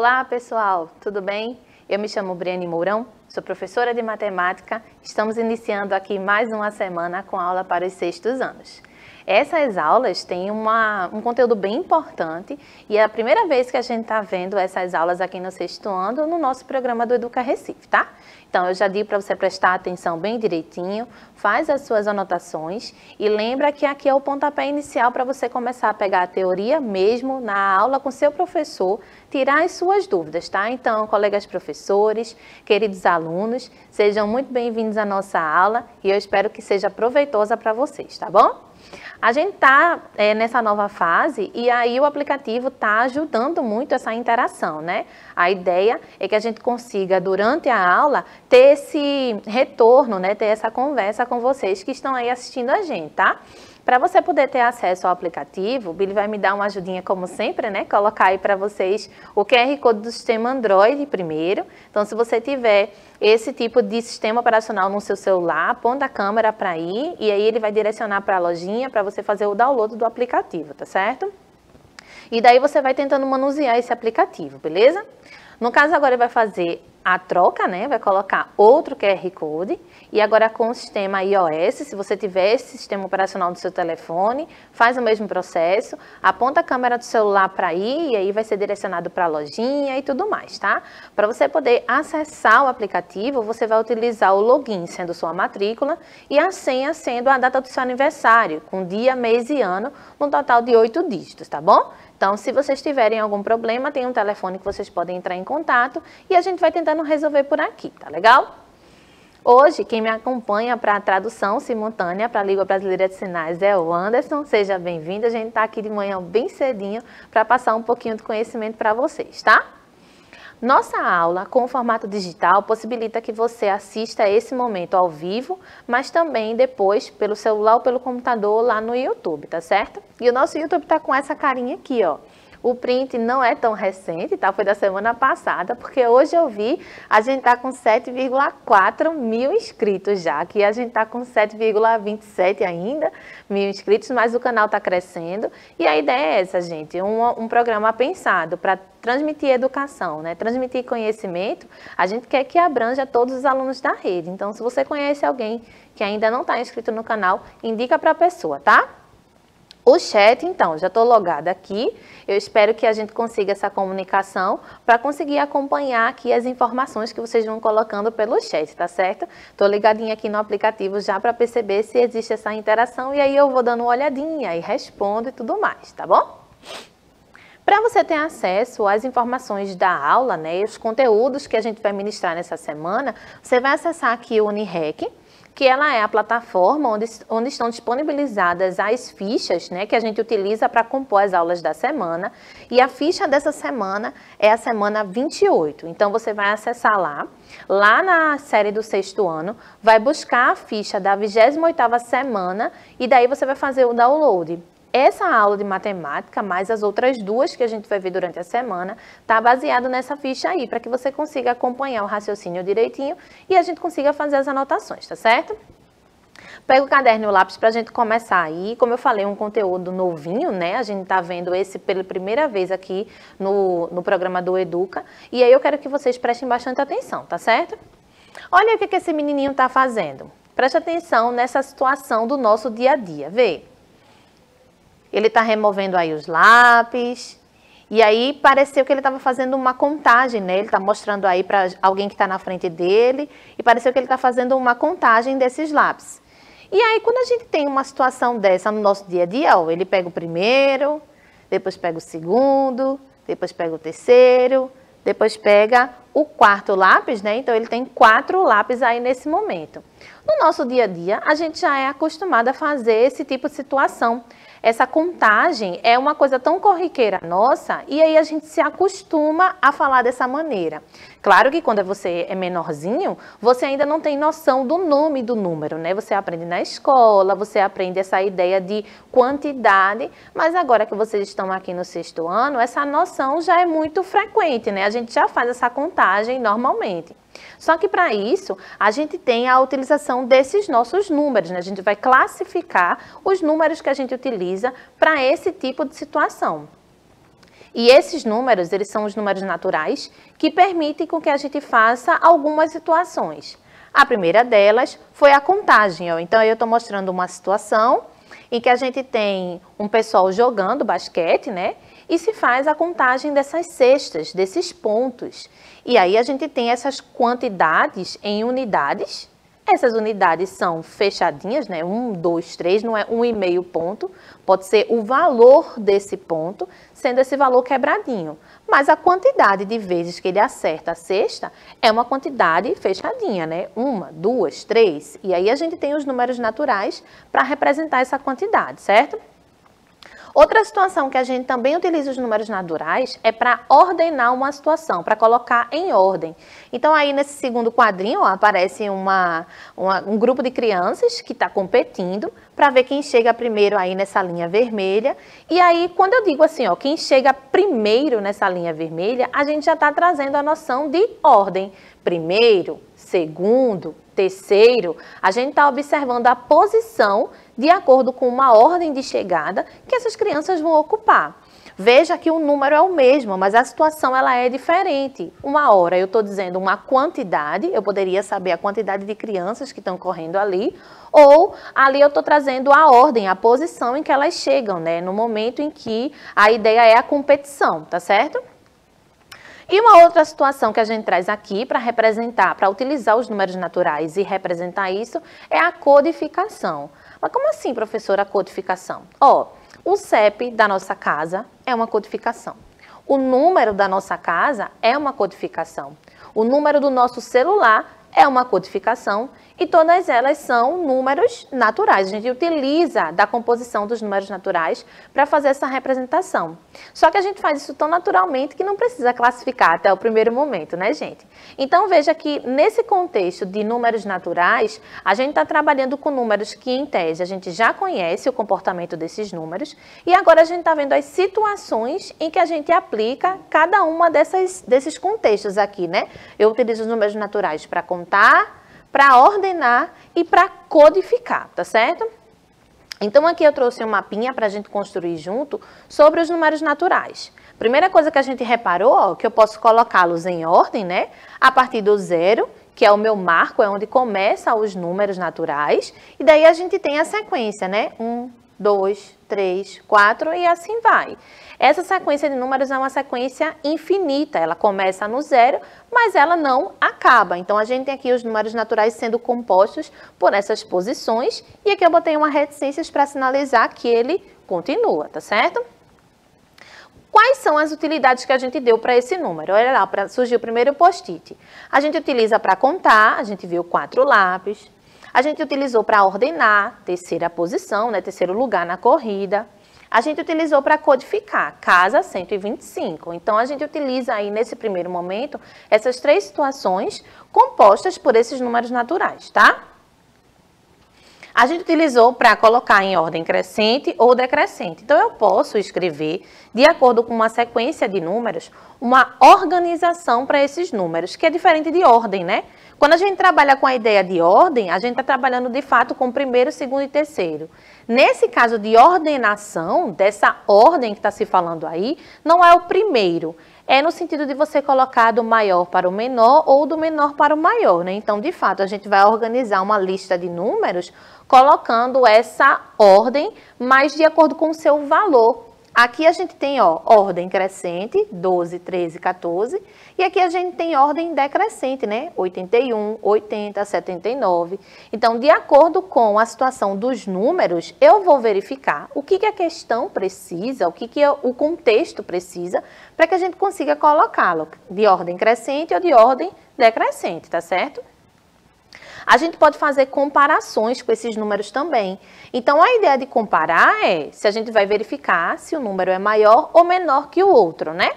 Olá pessoal, tudo bem? Eu me chamo Briane Mourão, sou professora de matemática. Estamos iniciando aqui mais uma semana com aula para os sextos anos. Essas aulas têm um conteúdo bem importante e é a primeira vez que a gente está vendo essas aulas aqui no sexto ano no nosso programa do Educa Recife, tá? Então, eu já digo para você prestar atenção bem direitinho, faz as suas anotações e lembra que aqui é o pontapé inicial para você começar a pegar a teoria mesmo na aula com seu professor, tirar as suas dúvidas, tá? Então, colegas professores, queridos alunos, sejam muito bem-vindos à nossa aula e eu espero que seja proveitosa para vocês, tá bom? A gente está nessa nova fase e aí o aplicativo está ajudando muito essa interação, né? A ideia é que a gente consiga, durante a aula, ter esse retorno, né? Ter essa conversa com vocês que estão aí assistindo a gente, tá? Para você poder ter acesso ao aplicativo, o Billy vai me dar uma ajudinha como sempre, né? Colocar aí para vocês o QR Code do sistema Android primeiro. Então, se você tiver esse tipo de sistema operacional no seu celular, aponta a câmera para aí e aí ele vai direcionar para a lojinha para você fazer o download do aplicativo, tá certo? E daí você vai tentando manusear esse aplicativo, beleza? No caso agora ele vai fazer a troca, né? Vai colocar outro QR Code e agora com o sistema iOS, se você tiver esse sistema operacional no seu telefone, faz o mesmo processo, aponta a câmera do celular para aí e aí vai ser direcionado para a lojinha e tudo mais, tá? Para você poder acessar o aplicativo, você vai utilizar o login sendo sua matrícula e a senha sendo a data do seu aniversário, com dia, mês e ano, no total de 8 dígitos, tá bom? Então, se vocês tiverem algum problema, tem um telefone que vocês podem entrar em contato e a gente vai tentando resolver por aqui, tá legal? Hoje, quem me acompanha para a tradução simultânea para a Língua Brasileira de Sinais é o Anderson. Seja bem-vindo, a gente está aqui de manhã bem cedinho para passar um pouquinho de conhecimento para vocês, tá? Nossa aula, com o formato digital, possibilita que você assista esse momento ao vivo, mas também depois pelo celular ou pelo computador lá no YouTube, tá certo? E o nosso YouTube tá com essa carinha aqui, ó. O print não é tão recente, tá? Foi da semana passada, porque hoje eu vi, a gente tá com 7,4 mil inscritos já, aqui a gente tá com 7,27 ainda mil inscritos, mas o canal tá crescendo. E a ideia é essa, gente, um programa pensado para transmitir educação, né? Transmitir conhecimento, a gente quer que abranja todos os alunos da rede. Então, se você conhece alguém que ainda não está inscrito no canal, indica para a pessoa, tá? O chat, então, já estou logada aqui, eu espero que a gente consiga essa comunicação para conseguir acompanhar aqui as informações que vocês vão colocando pelo chat, tá certo? Estou ligadinha aqui no aplicativo já para perceber se existe essa interação e aí eu vou dando uma olhadinha e respondo e tudo mais, tá bom? Para você ter acesso às informações da aula, né, e os conteúdos que a gente vai ministrar nessa semana, você vai acessar aqui o UniREC, que ela é a plataforma onde estão disponibilizadas as fichas, né, que a gente utiliza para compor as aulas da semana. E a ficha dessa semana é a semana 28. Então, você vai acessar lá na série do sexto ano, vai buscar a ficha da 28ª semana e daí você vai fazer o download. Essa aula de matemática, mais as outras duas que a gente vai ver durante a semana, está baseado nessa ficha aí, para que você consiga acompanhar o raciocínio direitinho e a gente consiga fazer as anotações, tá certo? Pega o caderno e o lápis para a gente começar aí. Como eu falei, um conteúdo novinho, né? A gente está vendo esse pela primeira vez aqui no programa do Educa. E aí eu quero que vocês prestem bastante atenção, tá certo? Olha o que esse menininho está fazendo. Preste atenção nessa situação do nosso dia a dia, vê? Ele está removendo aí os lápis, e aí pareceu que ele estava fazendo uma contagem, né? Ele está mostrando aí para alguém que está na frente dele, e pareceu que ele está fazendo uma contagem desses lápis. E aí, quando a gente tem uma situação dessa no nosso dia a dia, ó, ele pega o primeiro, depois pega o segundo, depois pega o terceiro, depois pega o quarto lápis, né? Então, ele tem 4 lápis aí nesse momento. No nosso dia a dia, a gente já é acostumado a fazer esse tipo de situação. Essa contagem é uma coisa tão corriqueira nossa e aí a gente se acostuma a falar dessa maneira. Claro que quando você é menorzinho, você ainda não tem noção do nome do número, né? Você aprende na escola, você aprende essa ideia de quantidade, mas agora que vocês estão aqui no sexto ano, essa noção já é muito frequente, né? A gente já faz essa contagem normalmente. Só que para isso, a gente tem a utilização desses nossos números, né? A gente vai classificar os números que a gente utiliza para esse tipo de situação. E esses números, eles são os números naturais que permitem com que a gente faça algumas situações. A primeira delas foi a contagem. Ó. Então, eu estou mostrando uma situação em que a gente tem um pessoal jogando basquete, né? E se faz a contagem dessas cestas, desses pontos. E aí a gente tem essas quantidades em unidades. Essas unidades são fechadinhas, né? 1, 2, 3, não é 1,5 ponto. Pode ser o valor desse ponto, sendo esse valor quebradinho. Mas a quantidade de vezes que ele acerta a cesta é uma quantidade fechadinha, né? 1, 2, 3. E aí a gente tem os números naturais para representar essa quantidade, certo? Outra situação que a gente também utiliza os números naturais é para ordenar uma situação, para colocar em ordem. Então, aí nesse segundo quadrinho, ó, aparece um grupo de crianças que está competindo para ver quem chega primeiro aí nessa linha vermelha. E aí, quando eu digo assim, ó, quem chega primeiro nessa linha vermelha, a gente já está trazendo a noção de ordem. Primeiro, segundo, terceiro, a gente está observando a posição de acordo com uma ordem de chegada que essas crianças vão ocupar. Veja que o número é o mesmo, mas a situação ela é diferente. Uma hora eu estou dizendo uma quantidade, eu poderia saber a quantidade de crianças que estão correndo ali, ou ali eu estou trazendo a ordem, a posição em que elas chegam, né? No momento em que a ideia é a competição, tá certo? E uma outra situação que a gente traz aqui para representar, para utilizar os números naturais e representar isso, é a codificação. Mas como assim, professora, a codificação? Ó, o CEP da nossa casa é uma codificação. O número da nossa casa é uma codificação. O número do nosso celular é uma codificação e todas elas são números naturais. A gente utiliza da composição dos números naturais para fazer essa representação. Só que a gente faz isso tão naturalmente que não precisa classificar até o primeiro momento, né, gente? Então, veja que nesse contexto de números naturais, a gente está trabalhando com números que, em tese, a gente já conhece o comportamento desses números e agora a gente está vendo as situações em que a gente aplica cada uma desses contextos aqui, né? Eu utilizo os números naturais para contar, para ordenar e para codificar, tá certo? Então, aqui eu trouxe um mapinha para a gente construir junto sobre os números naturais. Primeira coisa que a gente reparou, ó, que eu posso colocá-los em ordem, né? A partir do 0, que é o meu marco, é onde começam os números naturais. E daí a gente tem a sequência, né? 1, 2, 3, 4 e assim vai. Essa sequência de números é uma sequência infinita, ela começa no 0, mas ela não acaba. Então, a gente tem aqui os números naturais sendo compostos por essas posições, e aqui eu botei uma reticências para sinalizar que ele continua, tá certo? Quais são as utilidades que a gente deu para esse número? Olha lá, surgiu o primeiro post-it. A gente utiliza para contar, a gente viu 4 lápis. A gente utilizou para ordenar, terceira posição, né, terceiro lugar na corrida. A gente utilizou para codificar, casa 125. Então, a gente utiliza aí, nesse primeiro momento, essas 3 situações compostas por esses números naturais, tá? A gente utilizou para colocar em ordem crescente ou decrescente. Então, eu posso escrever, de acordo com uma sequência de números, uma organização para esses números, que é diferente de ordem, né? Quando a gente trabalha com a ideia de ordem, a gente está trabalhando, de fato, com primeiro, segundo e terceiro. Nesse caso de ordenação, dessa ordem que está se falando aí, não é o primeiro. É no sentido de você colocar do maior para o menor ou do menor para o maior, né? Então, de fato, a gente vai organizar uma lista de números colocando essa ordem, mas de acordo com o seu valor. Aqui a gente tem, ó, ordem crescente, 12, 13, 14. E aqui a gente tem ordem decrescente, né? 81, 80, 79. Então, de acordo com a situação dos números, eu vou verificar o que a questão precisa, o que o contexto precisa, para que a gente consiga colocá-lo de ordem crescente ou de ordem decrescente, tá certo? A gente pode fazer comparações com esses números também. Então, a ideia de comparar é se a gente vai verificar se o número é maior ou menor que o outro, né?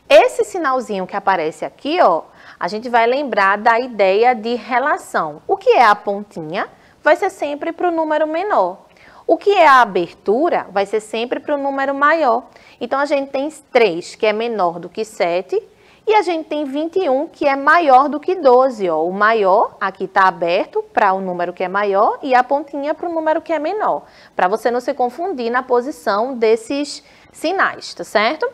Esse sinalzinho que aparece aqui, ó, a gente vai lembrar da ideia de relação. O que é a pontinha vai ser sempre para o número menor. O que é a abertura vai ser sempre para o número maior. Então, a gente tem 3, que é menor do que 7, e a gente tem 21, que é maior do que 12. Ó. O maior aqui está aberto para o número que é maior e a pontinha para o número que é menor. Para você não se confundir na posição desses sinais, tá certo?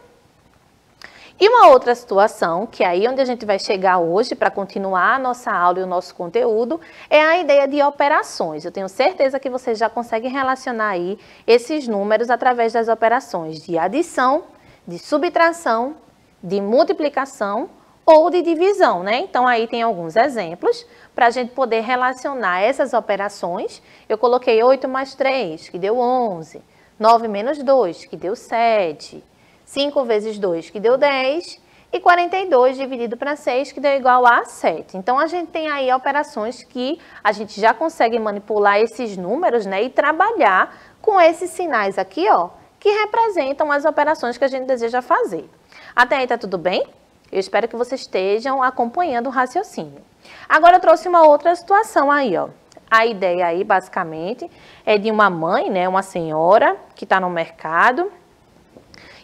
E uma outra situação, que é aí onde a gente vai chegar hoje para continuar a nossa aula e o nosso conteúdo, é a ideia de operações. Eu tenho certeza que vocês já conseguem relacionar aí esses números através das operações de adição, de subtração, de multiplicação ou de divisão, né? Então, aí tem alguns exemplos para a gente poder relacionar essas operações. Eu coloquei 8 mais 3, que deu 11, 9 menos 2, que deu 7, 5 vezes 2, que deu 10, e 42 dividido para 6, que deu igual a 7. Então, a gente tem aí operações que a gente já consegue manipular esses números, né, e trabalhar com esses sinais aqui, ó, que representam as operações que a gente deseja fazer. Até aí tá tudo bem? Eu espero que vocês estejam acompanhando o raciocínio. Agora, eu trouxe uma outra situação aí, ó. A ideia aí, basicamente, é de uma mãe, né, uma senhora que está no mercado.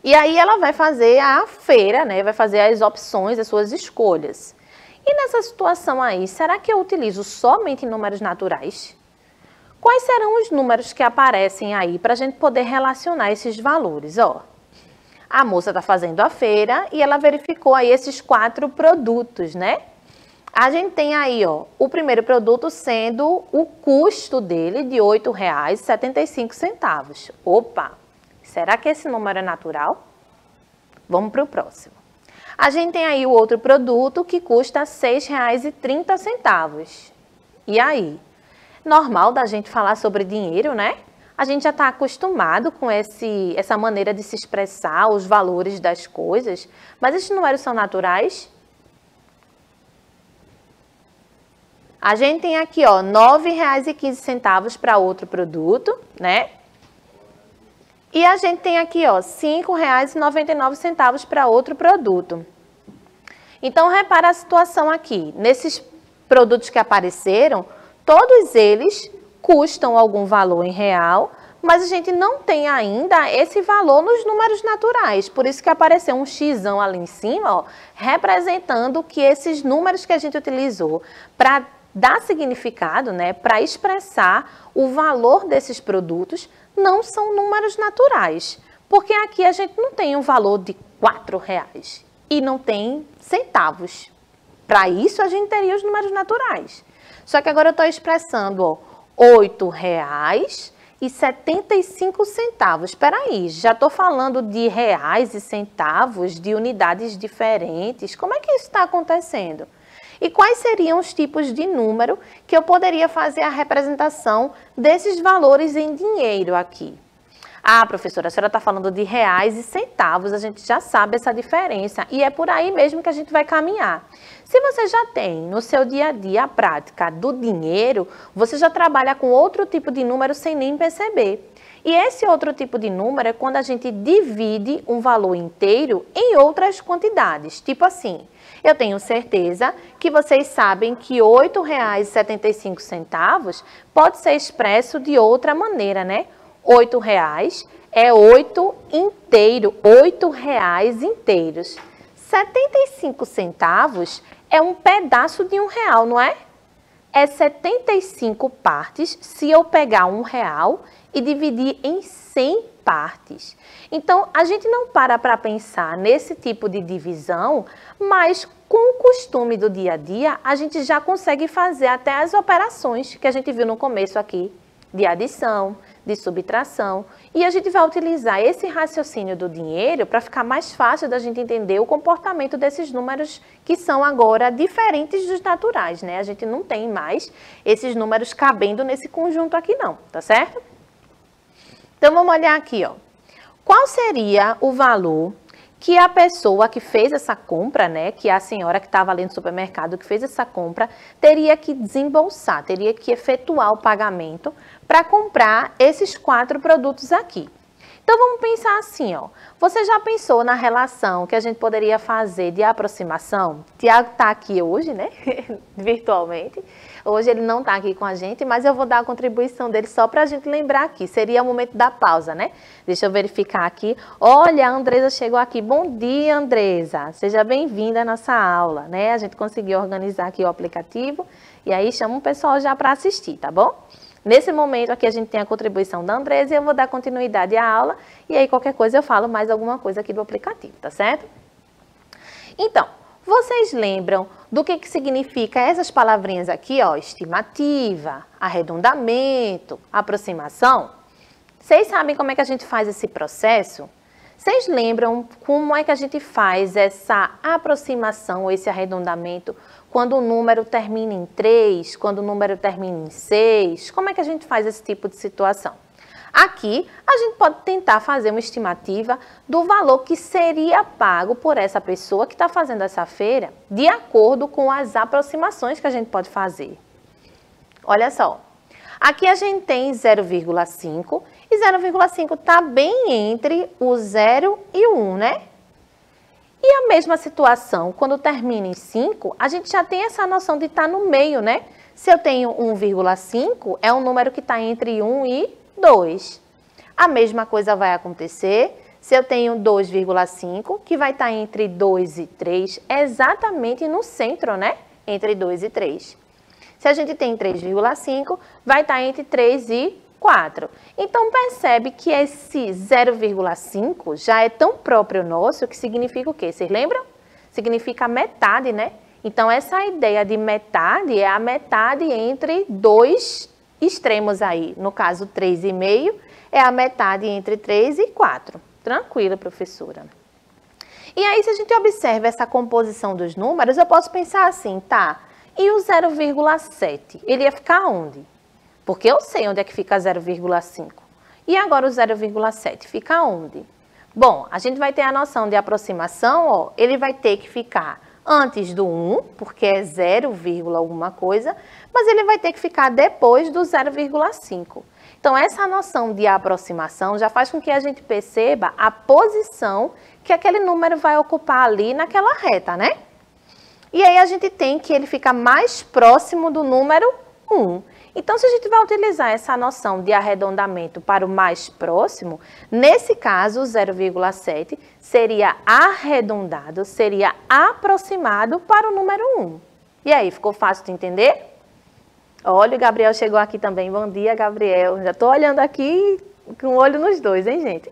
E aí ela vai fazer a feira, né? Vai fazer as opções, as suas escolhas. E nessa situação aí, será que eu utilizo somente números naturais? Quais serão os números que aparecem aí para a gente poder relacionar esses valores? Ó, a moça está fazendo a feira e ela verificou aí esses 4 produtos, né? A gente tem aí, ó, o primeiro produto sendo o custo dele de R$ 8,75. Opa! Será que esse número é natural? Vamos para o próximo. A gente tem aí o outro produto que custa R$ 6,30. E aí? Normal da gente falar sobre dinheiro, né? A gente já está acostumado com essa maneira de se expressar os valores das coisas, mas esses números são naturais? A gente tem aqui, ó, R$ 9,15 para outro produto, né? E a gente tem aqui, ó, R$ 5,99 para outro produto. Então, repara a situação aqui. Nesses produtos que apareceram, todos eles custam algum valor em real, mas a gente não tem ainda esse valor nos números naturais. Por isso que apareceu um xizão ali em cima, ó, representando que esses números que a gente utilizou para dar significado, né, para expressar o valor desses produtos, não são números naturais, porque aqui a gente não tem um valor de R$ 4,00 e não tem centavos. Para isso, a gente teria os números naturais. Só que agora eu estou expressando R$ 8,75. Espera aí, já estou falando de reais e centavos, de unidades diferentes. Como é que isso está acontecendo? E quais seriam os tipos de número que eu poderia fazer a representação desses valores em dinheiro aqui? Ah, professora, a senhora está falando de reais e centavos, a gente já sabe essa diferença e é por aí mesmo que a gente vai caminhar. Se você já tem no seu dia a dia a prática do dinheiro, você já trabalha com outro tipo de número sem nem perceber. E esse outro tipo de número é quando a gente divide um valor inteiro em outras quantidades, tipo assim. Eu tenho certeza que vocês sabem que R$ 8,75 pode ser expresso de outra maneira, né? R$ 8 é 8 inteiro, R$ 8 inteiros. 75 centavos é um pedaço de R$ 1, não é? É 75 partes se eu pegar R$ 1 e dividir em 100 partes. Então, a gente não para pensar nesse tipo de divisão, mas com o costume do dia a dia, a gente já consegue fazer até as operações que a gente viu no começo aqui, de adição, de subtração. E a gente vai utilizar esse raciocínio do dinheiro para ficar mais fácil da gente entender o comportamento desses números que são agora diferentes dos naturais, né? A gente não tem mais esses números cabendo nesse conjunto aqui não, tá certo? Então, vamos olhar aqui, ó. Qual seria o valor que a pessoa que fez essa compra, né, que a senhora que estava ali no supermercado que fez essa compra, teria que desembolsar, teria que efetuar o pagamento para comprar esses 4 produtos aqui? Então, vamos pensar assim, ó. Você já pensou na relação que a gente poderia fazer de aproximação? Tiago está aqui hoje, né, virtualmente. Hoje ele não está aqui com a gente, mas eu vou dar a contribuição dele só para a gente lembrar aqui. Seria o momento da pausa, né? Deixa eu verificar aqui. Olha, a Andresa chegou aqui. Bom dia, Andresa. Seja bem-vinda à nossa aula, né? A gente conseguiu organizar aqui o aplicativo e aí chama o pessoal já para assistir, tá bom? Nesse momento aqui a gente tem a contribuição da Andresa e eu vou dar continuidade à aula e aí qualquer coisa eu falo mais alguma coisa aqui do aplicativo, tá certo? Então, vocês lembram do que significa essas palavrinhas aqui, ó, estimativa, arredondamento, aproximação? Vocês sabem como é que a gente faz esse processo? Vocês lembram como é que a gente faz essa aproximação, esse arredondamento, quando o número termina em 3, quando o número termina em 6? Como é que a gente faz esse tipo de situação? Aqui, a gente pode tentar fazer uma estimativa do valor que seria pago por essa pessoa que está fazendo essa feira, de acordo com as aproximações que a gente pode fazer. Olha só, aqui a gente tem 0,5 e 0,5 está bem entre o 0 e o 1, né? E a mesma situação, quando termina em 5, a gente já tem essa noção de estar no meio, né? Se eu tenho 1,5, é um número que está entre 1 e 2. A mesma coisa vai acontecer se eu tenho 2,5, que vai estar entre 2 e 3, exatamente no centro, né? Entre 2 e 3. Se a gente tem 3,5, vai estar entre 3 e 4. Então, percebe que esse 0,5 já é tão próprio nosso que significa o quê? Vocês lembram? Significa metade, né? Então, essa ideia de metade é a metade entre dois extremos aí. No caso, 3,5 é a metade entre 3 e 4. Tranquila, professora. E aí, se a gente observa essa composição dos números, eu posso pensar assim, tá? E o 0,7? Ele ia ficar onde? Porque eu sei onde é que fica 0,5. E agora o 0,7 fica onde? Bom, a gente vai ter a noção de aproximação, ó, ele vai ter que ficar antes do 1, porque é 0, alguma coisa, mas ele vai ter que ficar depois do 0,5. Então, essa noção de aproximação já faz com que a gente perceba a posição que aquele número vai ocupar ali naquela reta, né? E aí a gente tem que ele fica mais próximo do número 1. Então, se a gente vai utilizar essa noção de arredondamento para o mais próximo, nesse caso, o 0,7 seria arredondado, seria aproximado para o número 1. E aí, ficou fácil de entender? Olha, o Gabriel chegou aqui também. Bom dia, Gabriel. Já estou olhando aqui com o olho nos dois, hein, gente?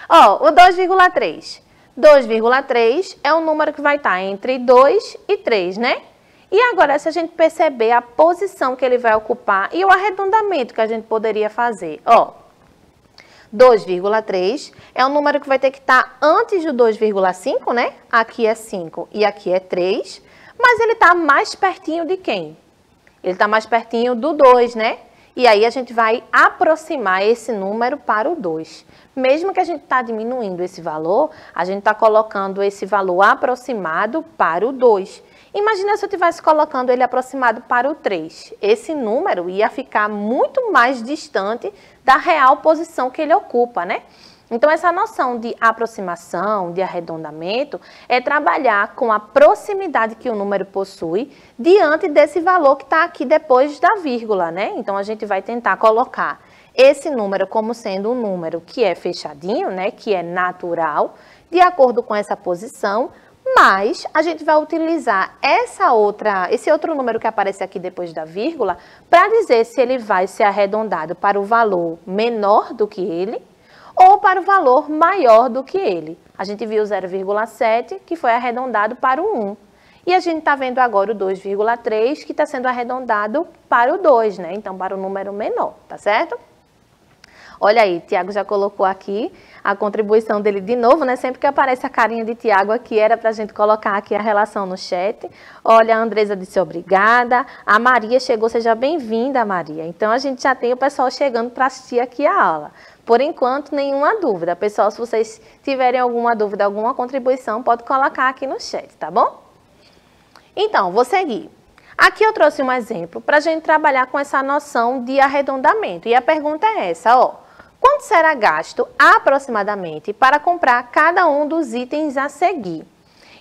Ó, o 2,3. 2,3 é um número que vai estar entre 2 e 3, né? E agora, se a gente perceber a posição que ele vai ocupar e o arredondamento que a gente poderia fazer, ó, 2,3 é um número que vai ter que estar antes do 2,5, né? Aqui é 5 e aqui é 3, mas ele está mais pertinho de quem? Ele está mais pertinho do 2, né? E aí a gente vai aproximar esse número para o 2. Mesmo que a gente está diminuindo esse valor, a gente está colocando esse valor aproximado para o 2. Imagina se eu estivesse colocando ele aproximado para o 3. Esse número ia ficar muito mais distante da real posição que ele ocupa, né? Então, essa noção de aproximação, de arredondamento, é trabalhar com a proximidade que o número possui diante desse valor que está aqui depois da vírgula, né? Então, a gente vai tentar colocar esse número como sendo um número que é fechadinho, né? Que é natural, de acordo com essa posição, mas a gente vai utilizar esse outro número que aparece aqui depois da vírgula para dizer se ele vai ser arredondado para o valor menor do que ele ou para o valor maior do que ele. A gente viu o 0,7 que foi arredondado para o 1. E a gente está vendo agora o 2,3 que está sendo arredondado para o 2, né? Então, para o número menor, tá certo? Olha aí, Tiago já colocou aqui a contribuição dele de novo, né? Sempre que aparece a carinha de Tiago aqui, era para a gente colocar aqui a relação no chat. Olha, a Andresa disse obrigada. A Maria chegou, seja bem-vinda, Maria. Então, a gente já tem o pessoal chegando para assistir aqui a aula. Por enquanto, nenhuma dúvida. Pessoal, se vocês tiverem alguma dúvida, alguma contribuição, pode colocar aqui no chat, tá bom? Então, vou seguir. Aqui eu trouxe um exemplo para a gente trabalhar com essa noção de arredondamento. E a pergunta é essa, ó. Quanto será gasto aproximadamente para comprar cada um dos itens a seguir?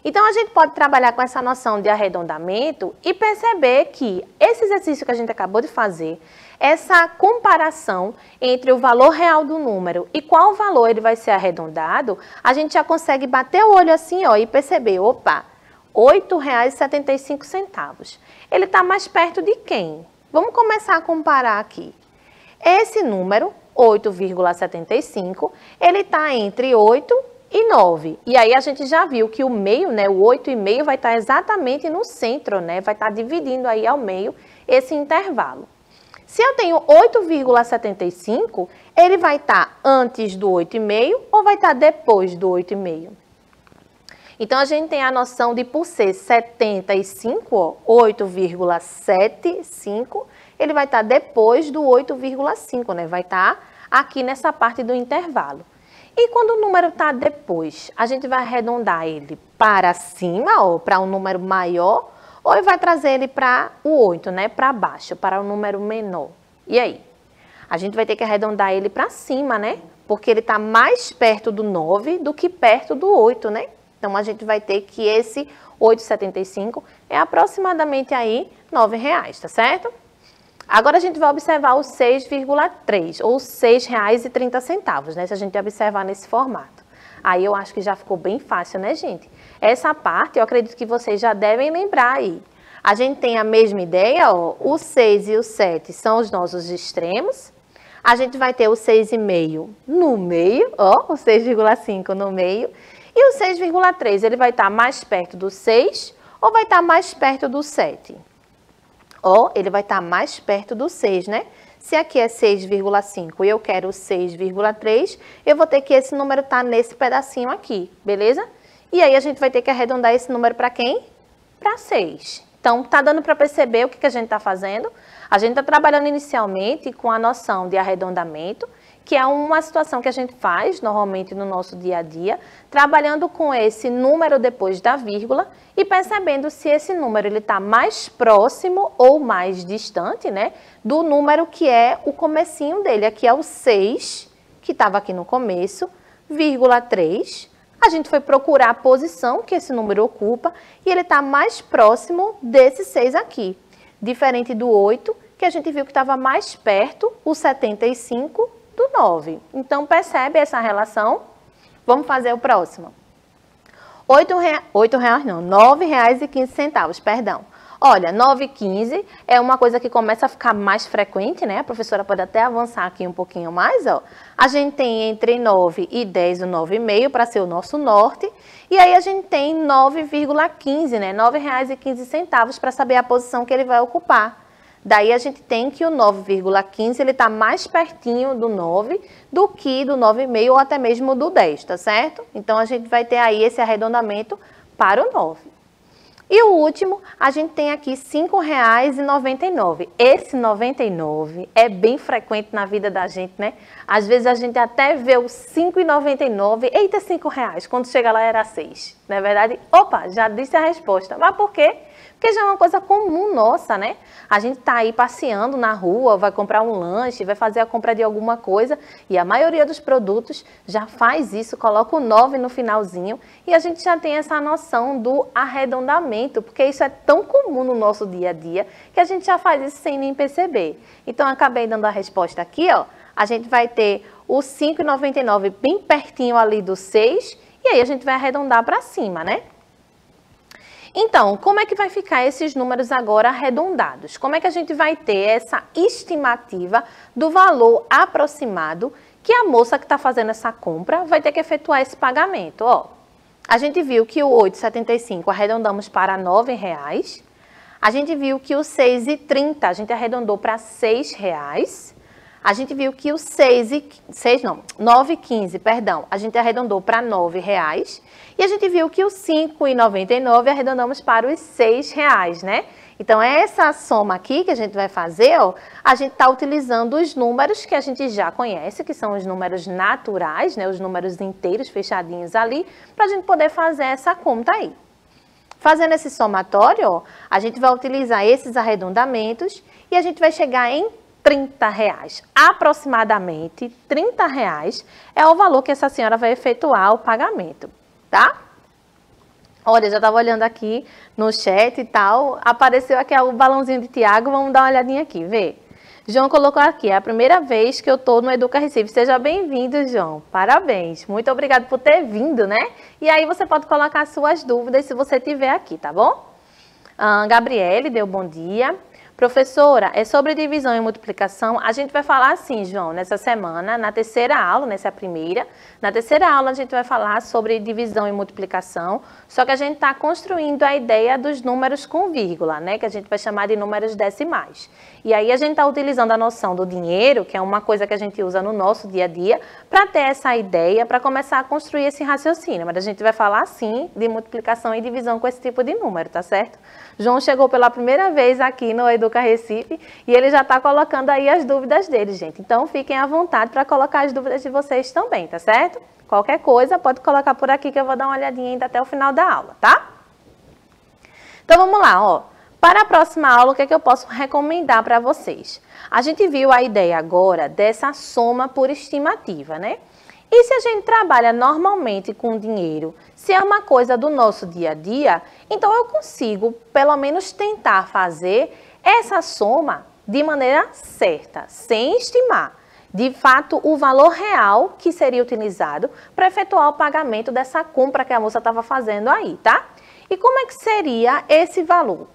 Então, a gente pode trabalhar com essa noção de arredondamento e perceber que esse exercício que a gente acabou de fazer, essa comparação entre o valor real do número e qual valor ele vai ser arredondado, a gente já consegue bater o olho assim, ó, e perceber, opa, R$ 8,75. Ele está mais perto de quem? Vamos começar a comparar aqui. Esse número, 8,75, ele está entre 8 e 9. E aí a gente já viu que o meio, né, o 8,5 vai estar exatamente no centro, né? Vai estar dividindo aí ao meio esse intervalo. Se eu tenho 8,75, ele vai estar antes do 8,5 ou vai estar depois do 8,5? Então, a gente tem a noção de, por ser 75, 8,75, ele vai estar depois do 8,5, né? Vai estar aqui nessa parte do intervalo. E quando o número está depois, a gente vai arredondar ele para cima, ou para um número maior, ou ele vai trazer ele para o 8, né? Para baixo, para um número menor. E aí? A gente vai ter que arredondar ele para cima, né? Porque ele está mais perto do 9 do que perto do 8, né? Então, a gente vai ter que esse 8,75 é aproximadamente aí R$9, tá certo? Agora, a gente vai observar o 6,3 ou R$6,30, né? Se a gente observar nesse formato. Aí, eu acho que já ficou bem fácil, né, gente? Essa parte, eu acredito que vocês já devem lembrar aí. A gente tem a mesma ideia, ó, o 6 e o 7 são os nossos extremos. A gente vai ter o 6,5 no meio, ó, o 6,5 no meio. E o 6,3, ele vai estar mais perto do 6 ou vai estar mais perto do 7? Ó, ele vai estar mais perto do 6, né? Se aqui é 6,5 e eu quero 6,3, eu vou ter que esse número estar nesse pedacinho aqui, beleza? E aí, a gente vai ter que arredondar esse número para quem? Para 6. Então, tá dando para perceber o que a gente está fazendo? A gente está trabalhando inicialmente com a noção de arredondamento, que é uma situação que a gente faz normalmente no nosso dia a dia, trabalhando com esse número depois da vírgula e percebendo se esse número ele está mais próximo ou mais distante, né, do número que é o comecinho dele. Aqui é o 6, que estava aqui no começo, vírgula 3. A gente foi procurar a posição que esse número ocupa e ele está mais próximo desse 6 aqui. Diferente do 8, que a gente viu que estava mais perto, o 75, do 9. Então, percebe essa relação? Vamos fazer o próximo. R$9,15, perdão. Olha, 9,15 é uma coisa que começa a ficar mais frequente, né? A professora pode até avançar aqui um pouquinho mais, ó. A gente tem entre 9 e 10 o 9,5 para ser o nosso norte. E aí, a gente tem 9,15, né? R$9,15 para saber a posição que ele vai ocupar. Daí, a gente tem que o 9,15, ele está mais pertinho do 9 do que do 9,5 ou até mesmo do 10, tá certo? Então, a gente vai ter aí esse arredondamento para o 9. E o último, a gente tem aqui R$5,99. Esse 99 é bem frequente na vida da gente, né? Às vezes, a gente até vê o R$5,99, eita, R$5, quando chega lá era 6, não é verdade? Opa, já disse a resposta. Mas por quê? Porque já é uma coisa comum nossa, né? A gente tá aí passeando na rua, vai comprar um lanche, vai fazer a compra de alguma coisa e a maioria dos produtos já faz isso, coloca o 9 no finalzinho e a gente já tem essa noção do arredondamento, porque isso é tão comum no nosso dia a dia que a gente já faz isso sem nem perceber. Então, acabei dando a resposta aqui, ó. A gente vai ter o 5,99 bem pertinho ali do 6 e aí a gente vai arredondar para cima, né? Então, como é que vai ficar esses números agora arredondados? Como é que a gente vai ter essa estimativa do valor aproximado que a moça que está fazendo essa compra vai ter que efetuar esse pagamento? Ó, a gente viu que o 8,75 arredondamos para R$9. A gente viu que o 6,30 a gente arredondou para R$6. A gente viu que o 9,15, perdão, a gente arredondou para R$9. E a gente viu que o 5,99 arredondamos para os R$6, né? Então, essa soma aqui que a gente vai fazer, ó, a gente está utilizando os números que a gente já conhece, que são os números naturais, né? Os números inteiros fechadinhos ali, para a gente poder fazer essa conta aí. Fazendo esse somatório, ó, a gente vai utilizar esses arredondamentos e a gente vai chegar em R$30. Aproximadamente R$30 é o valor que essa senhora vai efetuar o pagamento, tá? Olha, já estava olhando aqui no chat e tal, apareceu aqui o balãozinho de Tiago, vamos dar uma olhadinha aqui, vê. João colocou aqui, é a primeira vez que eu estou no Educa Recife. Seja bem-vindo, João. Parabéns. Muito obrigado por ter vindo, né? E aí você pode colocar suas dúvidas se você tiver aqui, tá bom? Gabriele deu bom dia. Professora, é sobre divisão e multiplicação. A gente vai falar assim, João, nessa semana, na terceira aula, nessa primeira. Na terceira aula a gente vai falar sobre divisão e multiplicação, só que a gente está construindo a ideia dos números com vírgula, né? Que a gente vai chamar de números decimais. E aí a gente está utilizando a noção do dinheiro, que é uma coisa que a gente usa no nosso dia a dia, para ter essa ideia, para começar a construir esse raciocínio. Mas a gente vai falar, sim, de multiplicação e divisão com esse tipo de número, tá certo? João chegou pela primeira vez aqui no Educa Recife e ele já está colocando aí as dúvidas dele, gente. Então, fiquem à vontade para colocar as dúvidas de vocês também, tá certo? Qualquer coisa, pode colocar por aqui que eu vou dar uma olhadinha ainda até o final da aula, tá? Então, vamos lá, ó. Para a próxima aula, o que é que eu posso recomendar para vocês? A gente viu a ideia agora dessa soma por estimativa, né? E se a gente trabalha normalmente com dinheiro, se é uma coisa do nosso dia a dia, então eu consigo, pelo menos, tentar fazer essa soma de maneira certa, sem estimar, de fato, o valor real que seria utilizado para efetuar o pagamento dessa compra que a moça estava fazendo aí, tá? E como é que seria esse valor?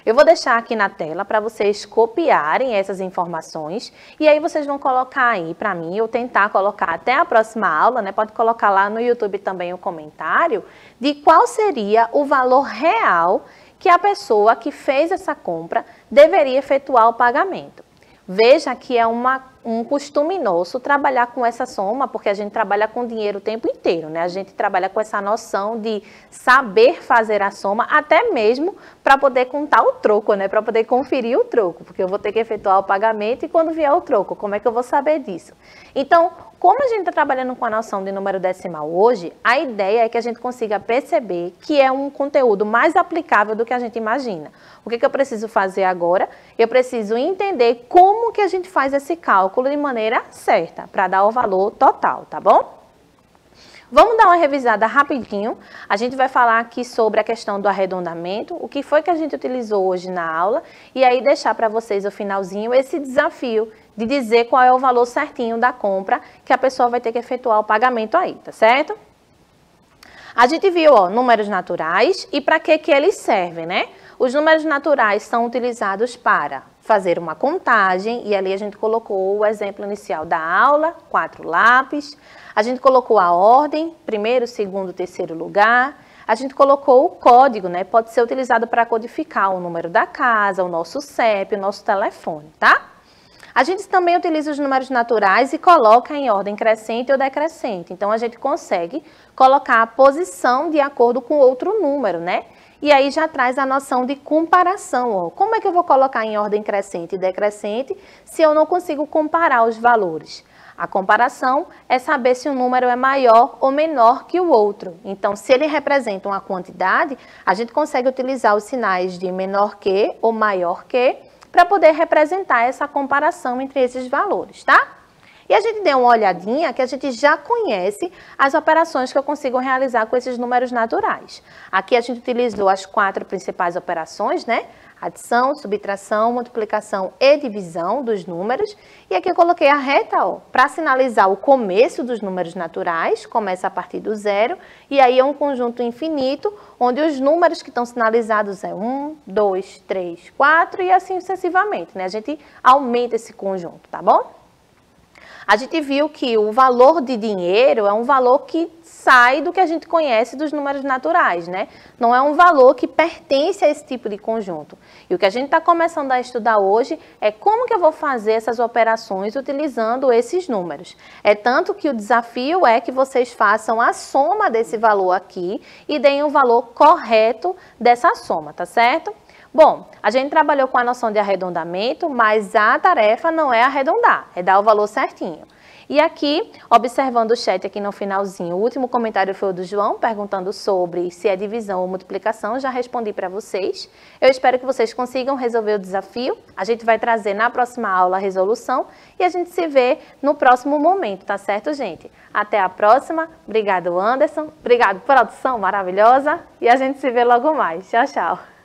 Eu vou deixar aqui na tela para vocês copiarem essas informações e aí vocês vão colocar aí para mim, ou tentar colocar até a próxima aula, né? Pode colocar lá no YouTube também o comentário de qual seria o valor real que a pessoa que fez essa compra deveria efetuar o pagamento. Veja que é um costume nosso trabalhar com essa soma, porque a gente trabalha com dinheiro o tempo inteiro, né? A gente trabalha com essa noção de saber fazer a soma, até mesmo para poder contar o troco, né? Para poder conferir o troco, porque eu vou ter que efetuar o pagamento e quando vier o troco, como é que eu vou saber disso? Então, como a gente está trabalhando com a noção de número decimal hoje, a ideia é que a gente consiga perceber que é um conteúdo mais aplicável do que a gente imagina. O que eu preciso fazer agora? Eu preciso entender como que a gente faz esse cálculo de maneira certa, para dar o valor total, tá bom? Vamos dar uma revisada rapidinho. A gente vai falar aqui sobre a questão do arredondamento, o que foi que a gente utilizou hoje na aula, e aí deixar para vocês no finalzinho esse desafio de dizer qual é o valor certinho da compra que a pessoa vai ter que efetuar o pagamento aí, tá certo? A gente viu, ó, números naturais e para que eles servem, né? Os números naturais são utilizados para fazer uma contagem, e ali a gente colocou o exemplo inicial da aula, 4 lápis. A gente colocou a ordem, primeiro, segundo, terceiro lugar. A gente colocou o código, né? Pode ser utilizado para codificar o número da casa, o nosso CEP, o nosso telefone, tá? A gente também utiliza os números naturais e coloca em ordem crescente ou decrescente. Então, a gente consegue colocar a posição de acordo com outro número, né? E aí já traz a noção de comparação. Ó. Como é que eu vou colocar em ordem crescente e decrescente se eu não consigo comparar os valores? A comparação é saber se um número é maior ou menor que o outro. Então, se ele representa uma quantidade, a gente consegue utilizar os sinais de menor que ou maior que para poder representar essa comparação entre esses valores, tá? E a gente deu uma olhadinha que a gente já conhece as operações que eu consigo realizar com esses números naturais. Aqui a gente utilizou as 4 principais operações, né? Adição, subtração, multiplicação e divisão dos números. E aqui eu coloquei a reta, ó, para sinalizar o começo dos números naturais, começa a partir do 0, e aí é um conjunto infinito, onde os números que estão sinalizados é 1, 2, 3, 4 e assim sucessivamente, né? A gente aumenta esse conjunto, tá bom? A gente viu que o valor de dinheiro é um valor que sai do que a gente conhece dos números naturais, né? Não é um valor que pertence a esse tipo de conjunto. E o que a gente está começando a estudar hoje é como que eu vou fazer essas operações utilizando esses números. É tanto que o desafio é que vocês façam a soma desse valor aqui e deem o valor correto dessa soma, tá certo? Bom, a gente trabalhou com a noção de arredondamento, mas a tarefa não é arredondar, é dar o valor certinho. E aqui, observando o chat aqui no finalzinho, o último comentário foi o do João, perguntando sobre se é divisão ou multiplicação, já respondi para vocês. Eu espero que vocês consigam resolver o desafio. A gente vai trazer na próxima aula a resolução e a gente se vê no próximo momento, tá certo, gente? Até a próxima. Obrigado, Anderson. Obrigado, produção maravilhosa. E a gente se vê logo mais. Tchau, tchau.